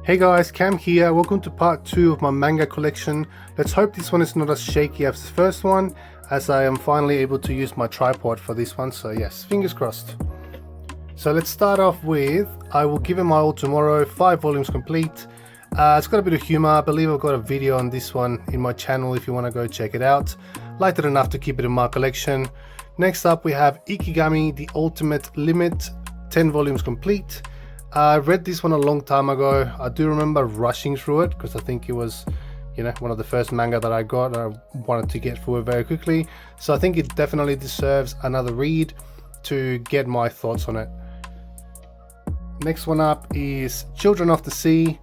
Hey guys, Cam here. Welcome to part 2 of my manga collection. Let's hope this one is not as shaky as the first one, as I am finally able to use my tripod for this one, so yes, fingers crossed. So let's start off with I Will Give It My All Tomorrow, 5 volumes complete. It's got a bit of humor. I believe I've got a video on this one in my channel if you want to go check it out. Liked it enough to keep it in my collection. Next up we have Ikigami, The Ultimate Limit, 10 volumes complete. I read this one a long time ago. I do remember rushing through it because I think it was, one of the first manga that I got, and I wanted to get through it very quickly. So I think it definitely deserves another read to get my thoughts on it. Next one up is Children of the Sea.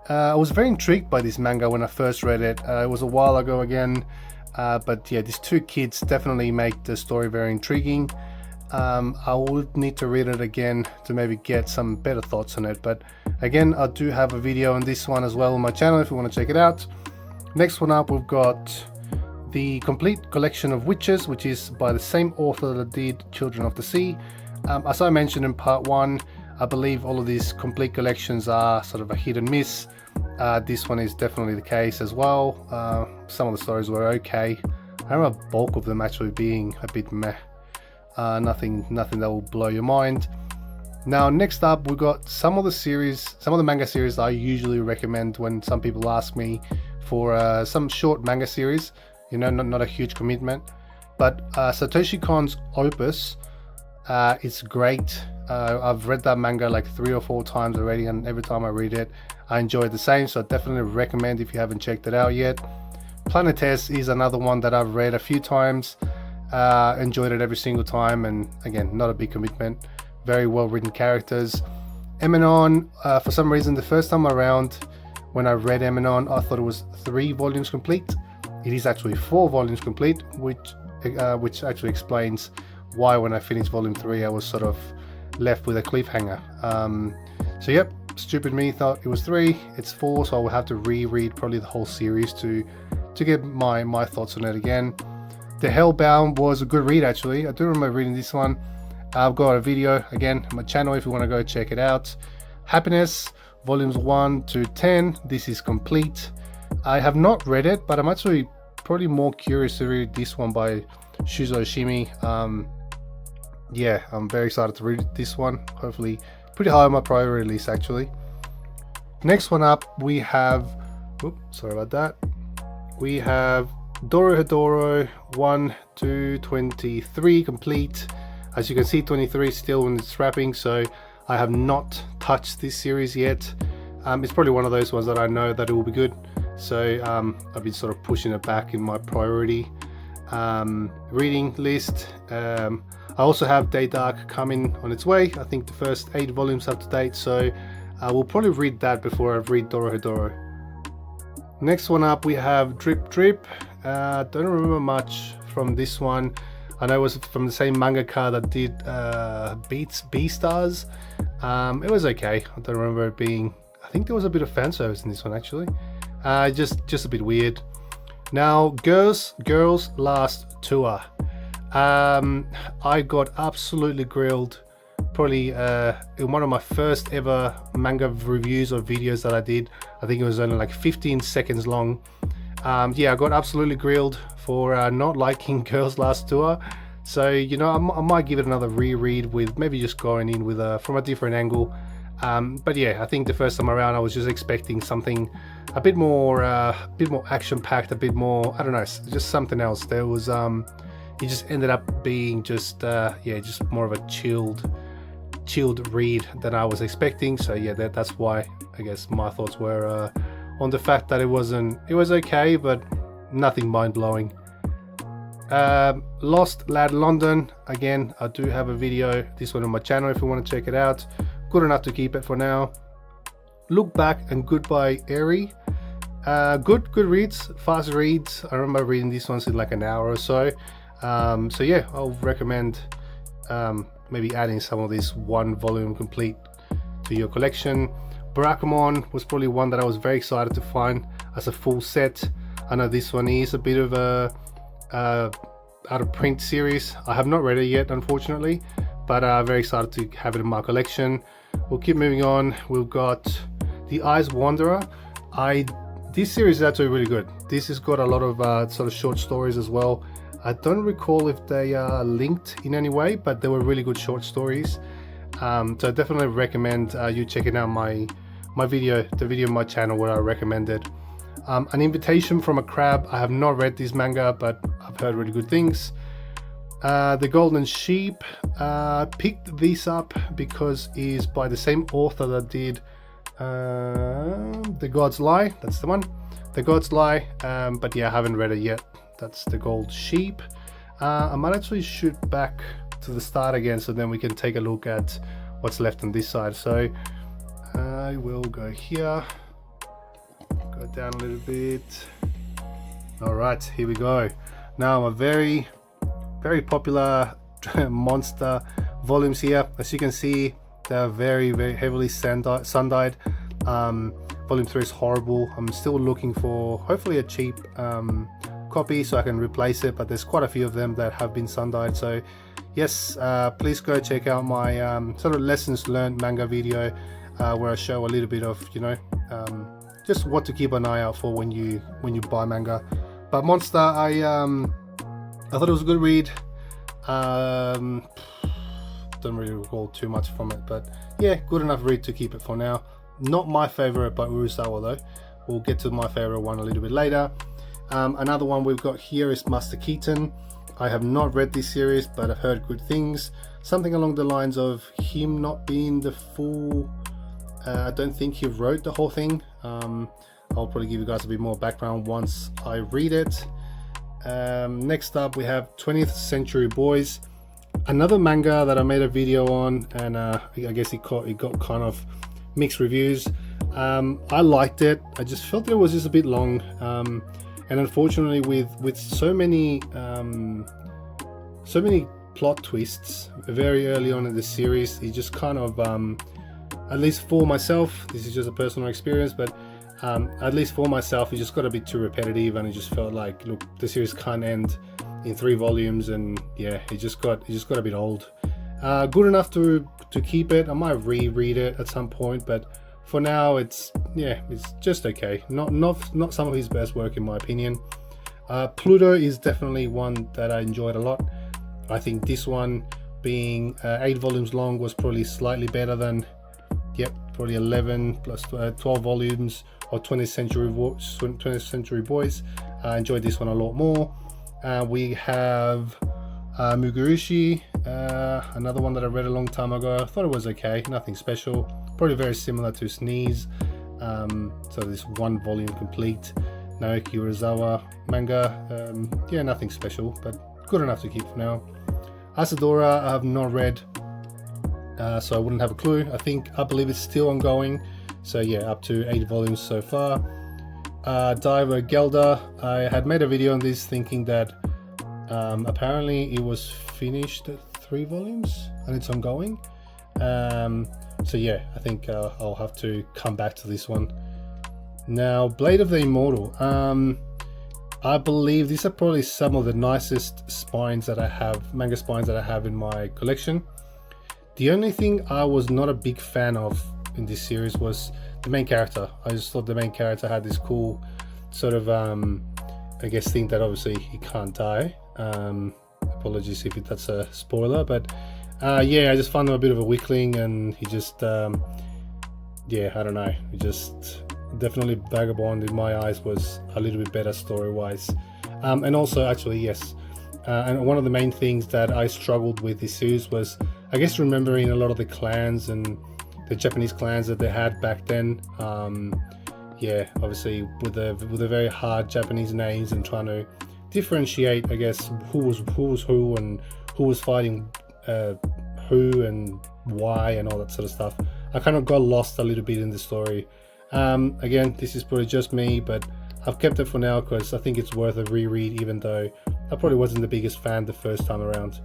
I was very intrigued by this manga when I first read it. It was a while ago again, but yeah, these two kids definitely make the story very intriguing. I would need to read it again to maybe get some better thoughts on it, but again, I do have a video on this one as well on my channel if you want to check it out. Next one up, we've got the complete collection of Witches, which is by the same author that did Children of the Sea. As I mentioned in part 1, I believe all of these complete collections are sort of a hit and miss. This one is definitely the case as well. Some of the stories were okay. I remember a bulk of them actually being a bit meh. Nothing that will blow your mind. Now next up we got some of the manga series I usually recommend when some people ask me for some short manga series, not a huge commitment, but Satoshi Kon's Opus, it's great. I've read that manga like 3 or 4 times already, and every time I read it I enjoy it the same, so I definitely recommend if you haven't checked it out yet. Planetes is another one that I've read a few times. Enjoyed it every single time, and again, not a big commitment. Very well written characters. Eminon, for some reason the first time around when I read Eminon, I thought it was 3 volumes complete. It is actually 4 volumes complete, which actually explains why when I finished volume 3 I was sort of left with a cliffhanger. So yep, stupid me thought it was 3, it's 4, so I will have to reread probably the whole series to get my thoughts on it again. The Hellbound was a good read actually. I do remember reading this one. I've got a video again on my channel if you want to go check it out. Happiness, volumes 1 to 10. This is complete. I have not read it, but I'm actually probably more curious to read this one by Shuzo Oshimi. Yeah, I'm very excited to read this one. Hopefully pretty high on my priority list actually. Next one up we have, sorry about that. We have Dorohedoro 1 to 23 complete. As you can see, 23 is still in its wrapping, so I have not touched this series yet. It's probably one of those ones that I know that it will be good, so I've been sort of pushing it back in my priority reading list. I also have Day Dark coming on its way. I think the first 8 volumes up to date, so I will probably read that before I read Dorohedoro. Next one up we have Drip Drip. Don't remember much from this one. I know it was from the same mangaka that did Beats Beastars. It was okay. I don't remember it being, I think there was a bit of fan service in this one actually. Just a bit weird. Now Girls Last Tour. I got absolutely grilled probably in one of my first ever manga reviews or videos that I did. I think it was only like 15 seconds long. Yeah, I got absolutely grilled for not liking Girls Last Tour, so I might give it another reread with maybe just going in with from a different angle. But yeah, I think the first time around I was just expecting something a bit more action packed, a bit more, I don't know, just something else. There was it just ended up being just just more of a chilled read than I was expecting. So yeah, that's why I guess my thoughts were on the fact that it was okay, but nothing mind-blowing. Lost Lad London, again I do have a video, this one on my channel if you want to check it out. Good enough to keep it for now. Look Back and Goodbye Eri, good reads, fast reads. I remember reading these ones in like an hour or so. So yeah, I'll recommend maybe adding some of this 1 volume complete to your collection. Barakamon was probably one that I was very excited to find as a full set. I know this one is a bit of a out of print series. I have not read it yet unfortunately, but very excited to have it in my collection. We'll keep moving on. We've got The Eyes Wanderer. This series is actually really good. This has got a lot of sort of short stories as well. I don't recall if they are linked in any way, but they were really good short stories. So I definitely recommend you checking out the video on my channel where I recommended. An Invitation from a Crab. I have not read this manga, but I've heard really good things. The Golden Sheep. Picked this up because it's by the same author that did The God's Lie. That's the one. The God's Lie. But yeah, I haven't read it yet. That's The Gold Sheep. I might actually shoot back to the start again, so then we can take a look at what's left on this side. So I will go here, go down a little bit. All right, here we go. Now a very popular monster volumes here. As you can see, they're very heavily sun-dyed. Volume 3 is horrible. I'm still looking for hopefully a cheap copy so I can replace it, but there's quite a few of them that have been sun-dyed. So yes, please go check out my sort of lessons learned manga video where I show a little bit of, you know, just what to keep an eye out for when you buy manga. But Monster, I thought it was a good read. Don't really recall too much from it, but yeah, good enough read to keep it for now. Not my favorite by Urusawa though. We'll get to my favorite one a little bit later. Another one we've got here is Master Keaton. I have not read this series, but I've heard good things. Something along the lines of him not being the full... I don't think he wrote the whole thing. I'll probably give you guys a bit more background once I read it. Next up we have 20th Century Boys. Another manga that I made a video on, and I guess it got kind of mixed reviews. I liked it. I just felt that it was just a bit long. And unfortunately with so many plot twists very early on in the series, it just kind of at least for myself, this is just a personal experience, but at least for myself, it just got a bit too repetitive, and it just felt like, look, the series can't end in 3 volumes, and yeah, it just got a bit old. Good enough to keep it. I might reread it at some point, but for now it's just okay. Not some of his best work in my opinion. Pluto is definitely one that I enjoyed a lot. I think this one being 8 volumes long was probably slightly better than probably 11 plus 12 volumes or 20th Century Boys. I enjoyed this one a lot more. We have Mugurushi, another one that I read a long time ago. I thought it was okay, nothing special. Probably very similar to Sneeze. So this 1 volume complete. Naoki Urasawa manga. Nothing special, but good enough to keep for now. Asadora I have not read, so I wouldn't have a clue. I believe it's still ongoing. So yeah, up to 8 volumes so far. Diver Gelda, I had made a video on this thinking that apparently it was finished at 3 volumes and it's ongoing. So yeah, I think I'll have to come back to this one. Now, Blade of the Immortal. I believe these are probably some of the nicest spines that I have, manga spines that I have in my collection. The only thing I was not a big fan of in this series was the main character. I just thought the main character had this cool sort of, I guess, thing that obviously he can't die. Apologies if that's a spoiler, but yeah, I just found him a bit of a weakling, and he just, I don't know, he just definitely Vagabond in my eyes was a little bit better story-wise. And also, actually, yes, and one of the main things that I struggled with this series was, I guess, remembering a lot of the clans and the Japanese clans that they had back then. Yeah, obviously with the very hard Japanese names, and trying to differentiate, I guess, who was who and who was fighting who and why and all that sort of stuff. I kind of got lost a little bit in the story. Again, this is probably just me, but I've kept it for now because I think it's worth a reread, even though I probably wasn't the biggest fan the first time around.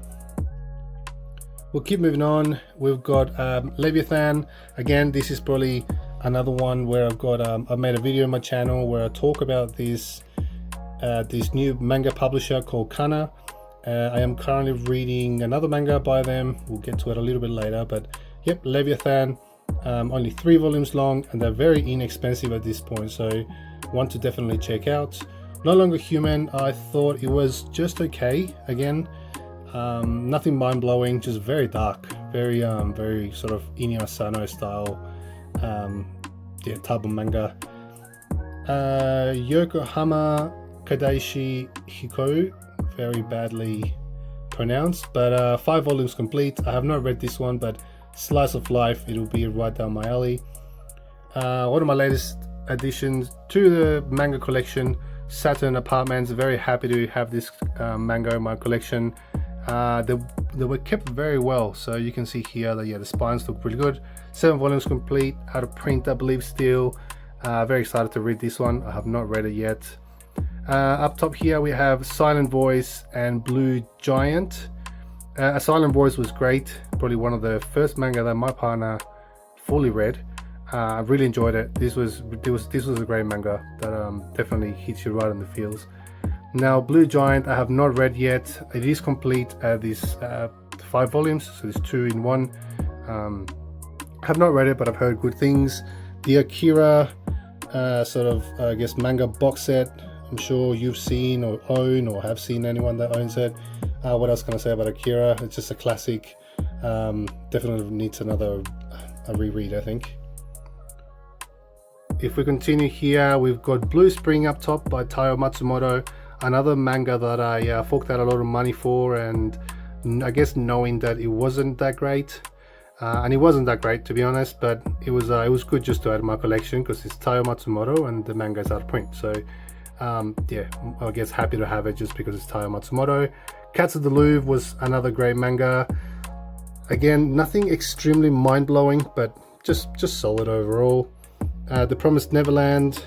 We'll keep moving on. We've got Leviathan. Again, this is probably another one where I've got I've made a video on my channel where I talk about this new manga publisher called Kana. I am currently reading another manga by them. We'll get to it a little bit later, but yep, Leviathan. Only 3 volumes long, and they're very inexpensive at this point, so one to definitely check out. No Longer Human, I thought it was just okay. Again, nothing mind-blowing, just very dark, very sort of Inyo Asano style type of manga. Yokohama Kadaishi Hiko, very badly pronounced, but 5 volumes complete. I have not read this one, but slice of life, it'll be right down my alley. One of my latest additions to the manga collection, Saturn Apartments. Very happy to have this manga in my collection. They were kept very well, so you can see here that the spines look really good. 7 volumes complete, out of print I believe still. Very excited to read this one. I have not read it yet. Up top here we have Silent Voice and Blue Giant. Silent Voice was great, probably one of the first manga that my partner fully read. I really enjoyed it. This was a great manga that definitely hits you right in the feels. Now Blue Giant I have not read yet. It is complete. These 5 volumes, so there's 2 in 1. I have not read it, but I've heard good things. The Akira sort of I guess manga box set, I'm sure you've seen or own or have seen anyone that owns it. What else can I say about Akira? It's just a classic. Definitely needs a reread, I think. If we continue here, we've got Blue Spring up top by Taiyo Matsumoto, another manga that I forked out a lot of money for, and I guess knowing that it wasn't that great. And it wasn't that great, to be honest, but it was good just to add to my collection because it's Taiyo Matsumoto and the manga is out of print. So yeah, I guess happy to have it just because it's Taiyo Matsumoto. Cats of the Louvre was another great manga. Again, nothing extremely mind-blowing, but just solid overall. The Promised Neverland.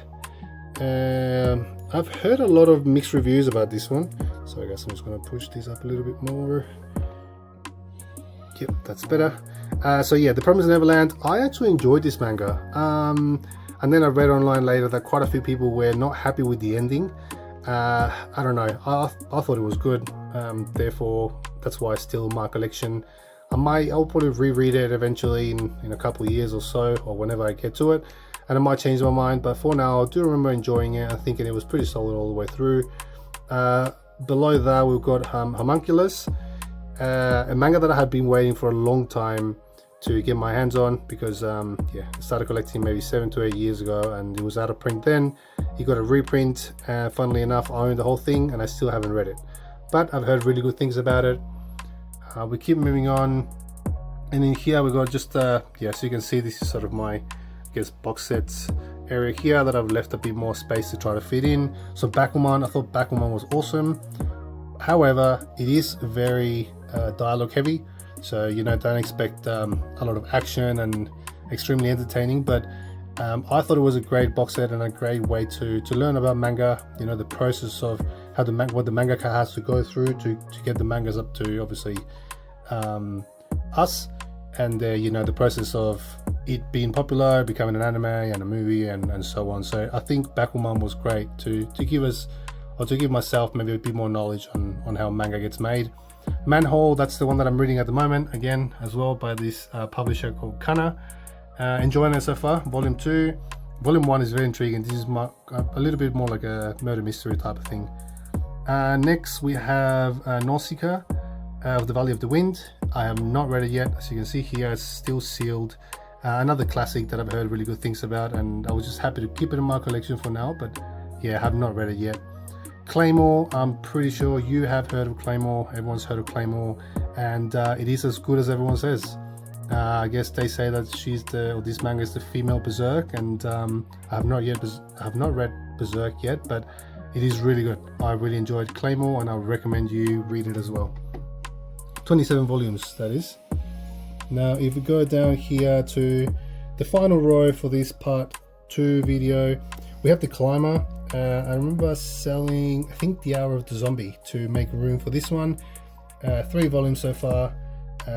I've heard a lot of mixed reviews about this one, so I guess I'm just going to push this up a little bit more. Yep, that's better. So yeah, The Promised Neverland, I actually enjoyed this manga. And then I read online later that quite a few people were not happy with the ending. I don't know, I thought it was good. Therefore, that's why it's still in my collection. I'll probably reread it eventually in a couple of years or so, or whenever I get to it. And I might change my mind, but for now, I do remember enjoying it and thinking it was pretty solid all the way through. Below that, we've got Homunculus, a manga that I had been waiting for a long time to get my hands on because yeah, I started collecting maybe 7 to 8 years ago and it was out of print then. It got a reprint, funnily enough I own the whole thing and I still haven't read it, but I've heard really good things about it. We keep moving on, and in here we got just yeah, so you can see this is sort of my, I guess, box sets area here that I've left a bit more space to try to fit in. So Bakuman, I thought Bakuman was awesome. However, it is very dialogue heavy, so don't expect a lot of action and extremely entertaining, but I thought it was a great box set and a great way to learn about manga, the process of how what the mangaka has to go through to get the mangas up to obviously us, and the process of it being popular, becoming an anime and a movie and so on. So I think Bakuman was great to give us, or to give myself maybe a bit more knowledge on how manga gets made. Manhole, that's the one that I'm reading at the moment, again as well by this publisher called Kana. Enjoying it so far. Volume 2. Volume 1 is very intriguing. This is a little bit more like a murder mystery type of thing. Next we have Nausicaa of the Valley of the Wind. I have not read it yet. As you can see here, it's still sealed. Another classic that I've heard really good things about, and I was just happy to keep it in my collection for now, but yeah, I have not read it yet. Claymore, I'm pretty sure you have heard of Claymore. Everyone's heard of Claymore, and it is as good as everyone says. I guess they say that this manga is the female Berserk, and I have not read Berserk yet, but it is really good. I really enjoyed Claymore, and I would recommend you read it as well. 27 volumes, that is. Now, if we go down here to the final row for this part 2 video, we have The Climber. I remember selling, I think, The Hour of the Zombie to make room for this one. 3 volumes so far.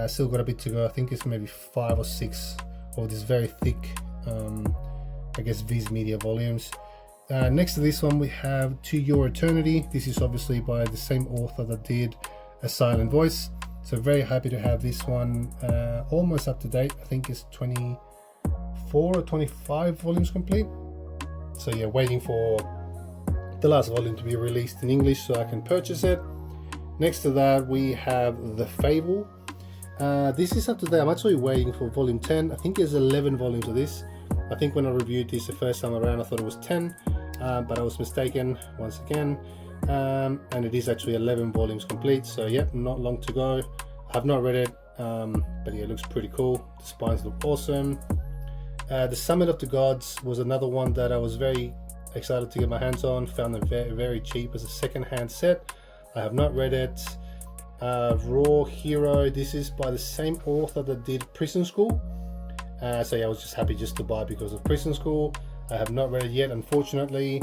Still got a bit to go. I think it's maybe 5 or 6 of these very thick, I guess, Viz Media volumes. Next to this one we have To Your Eternity. This is obviously by the same author that did A Silent Voice. So very happy to have this one almost up to date. I think it's 24 or 25 volumes complete. So yeah, waiting for the last volume to be released in English so I can purchase it. Next to that we have The Fable. This is up to date. I'm actually waiting for volume 10. I think there's 11 volumes of this. I think when I reviewed this the first time around I thought it was 10, but I was mistaken once again. And it is actually 11 volumes complete, so yep, not long to go. I have not read it, but yeah, it looks pretty cool. The spines look awesome. The Summit of the Gods was another one that I was very excited to get my hands on. Found it very, very cheap as a second-hand set. I have not read it. Raw Hero, this is by the same author that did Prison School. So yeah, I was just happy just to buy because of Prison School. I have not read it yet, unfortunately.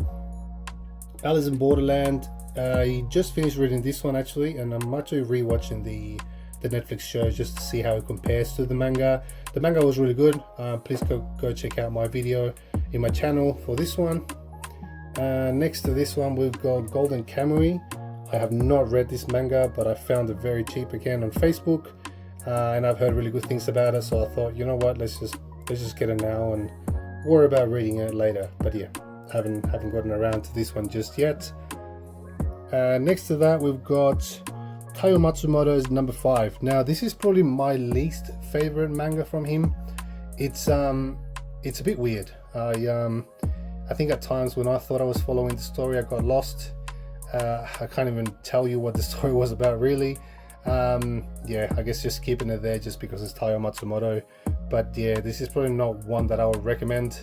Alice in Borderland, I just finished reading this one actually, and I'm actually rewatching the Netflix show just to see how it compares to the manga. The manga was really good. Please go check out my video in my channel for this one. Next to this one we've got Golden Kamuy. I have not read this manga, but I found it very cheap again on Facebook, and I've heard really good things about it, so I thought, you know what, let's just get it now and worry about reading it later. But yeah, haven't gotten around to this one just yet. Next to that we've got Taiyo Matsumoto's number 5. Now this is probably my least favorite manga from him. It's a bit weird. I think at times when I thought I was following the story I got lost. I can't even tell you what the story was about really. Yeah, I guess just keeping it there just because it's Taiyo Matsumoto. But yeah, this is probably not one that I would recommend.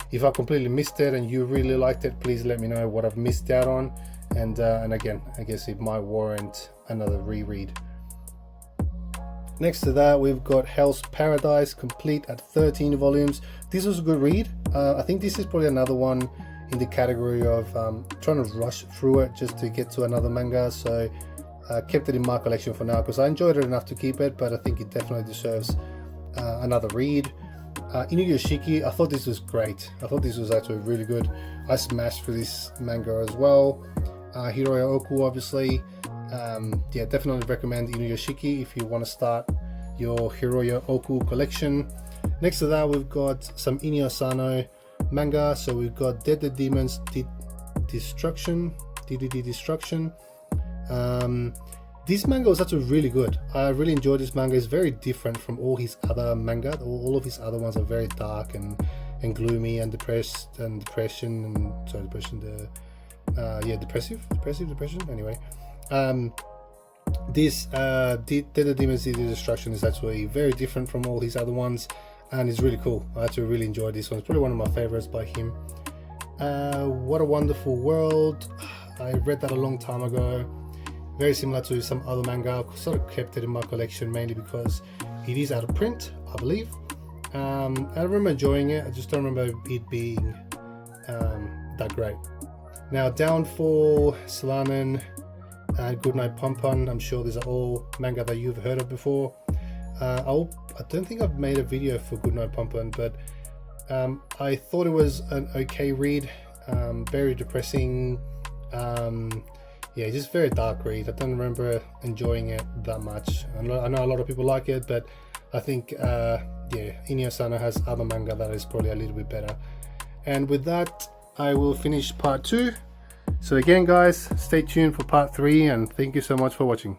If I completely missed it and you really liked it, please let me know what I've missed out on. And again, I guess it might warrant another reread. Next to that, we've got Hell's Paradise, complete at 13 volumes. This was a good read. I think this is probably another one in the category of trying to rush through it just to get to another manga. So I kept it in my collection for now because I enjoyed it enough to keep it, but I think it definitely deserves another read. Inuyashiki, I thought this was great. I thought this was actually really good. I smashed through this manga as well. Hiroya Oku, obviously. Yeah, definitely recommend Inuyashiki if you want to start your Hiroya Oku collection. Next to that, we've got some Inio Asano manga. So we've got Dead the Demons Destruction, DDD Destruction. This manga was actually really good. I really enjoyed this manga. It's very different from all his other manga. All of his other ones are very dark and gloomy and depressed and depression and sorry, depression. Yeah, depression. Anyway, this Dead the Demons Destruction is actually very different from all his other ones, and it's really cool. I actually really enjoyed this one. It's probably one of my favorites by him. What a Wonderful World. I read that a long time ago. Very similar to some other manga. I sort of kept it in my collection mainly because it is out of print, I believe. I remember enjoying it. I just don't remember it being that great. Now, Downfall, Solanin, and Goodnight Pompon. I'm sure these are all manga that you've heard of before. I don't think I've made a video for Goodnight Pompon, but I thought it was an okay read. Very depressing. Yeah, just very dark read. I don't remember enjoying it that much. I know a lot of people like it, but I think yeah, Inio Asano has other manga that is probably a little bit better. And with that, I will finish part 2. So again guys, stay tuned for part 3, and thank you so much for watching.